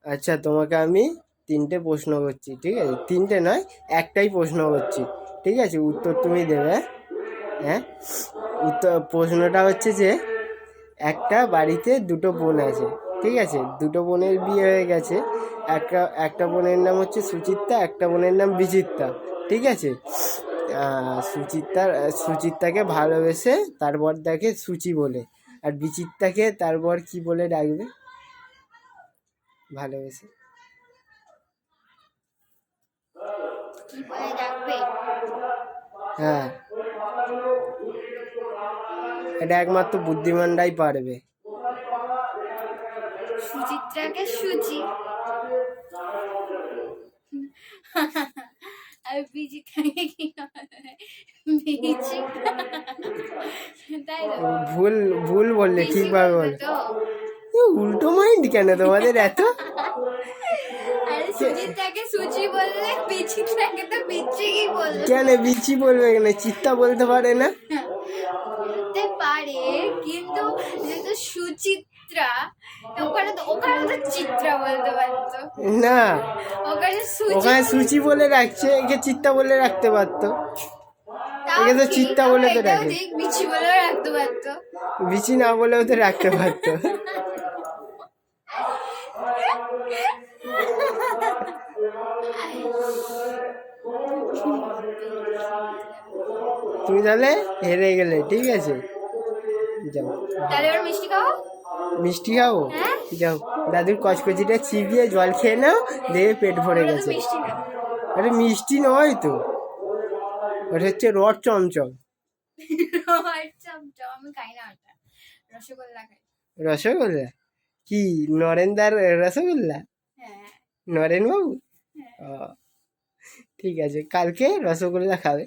আচ্ছা, তোমাকে আমি তিনটে প্রশ্ন করছি, ঠিক আছে? তিনটে নয়, একটাই প্রশ্ন করছি, ঠিক আছে? উত্তর তুমি দেবে। হ্যাঁ, উত্তর প্রশ্নটা হচ্ছে যে একটা বাড়িতে দুটো বোন আছে, ঠিক আছে? দুটো বোনের বিয়ে হয়ে গেছে। একটা একটা বোনের নাম হচ্ছে সুচিত্রা, একটা বোনের নাম বিচিত্রা, ঠিক আছে? সুচিত্রাকে ভালোবেসে তারপর তাকে সুচি বলে, আর বিচিত্রাকে তারপর কি বলে ডাকবে ভালোবেসে? কি বলে ডাকবে? হ্যাঁ, এটা একমাত্র বুদ্ধিমানরাই পারবে। সুচিত্রাকে সুচি আর বিচিত্রাকে কি বিচি, তাই তো? ভুল ভুল বললে, বিচি ঠিকভাবে বলবে বলো। তো? উল্টো মাইন্ড কেন তোমাদের এত? আরে সুচিত্রাকে সুচি বললে বিচিত্রাকে তো বিচি কি বলবে? কেন বিচি বলবে? কেন চিত্তা বলতে পারে না? বলতে পারে, কিন্তু যেহেতু সুচিত্রা, ওখানে তো চিত্রা বলতে পারতো। না, ওখানে সুচি ওখানে সুচি বলে রাখছে, একে চিত্তা বলে রাখতে পারতো। তাও একে তো ঠিক, চিত্তা আবার বলে তো এটাও রাখে। ঠিক, বিচি বলেও রাখতে পারতো। বিচি না বলেও তো রাখতে পারতো। তুমি তাহলে হেরে গেলে, ঠিক আছে? যাও, তাহলে এবার মিষ্টি খাও। মিষ্টি খাবো? হ্যাঁ, যাও, দাদুর কচকচিটা চিবিয়ে জল খেয়ে নাও, দেখে পেট ভরে ওটা তো গেছে। মিষ্টি না। আরে মিষ্টি নয় তো, ওটা হচ্ছে রড চমচম। চমচম আমি খাই না, ওটা রসগোল্লা খাই। রসগোল্লা? কি, নরেন্দার রসগোল্লা? হ্যাঁ নরেন বাবু? হ্যাঁ। ও, ঠিক আছে, কালকে রসগোল্লা খাবে।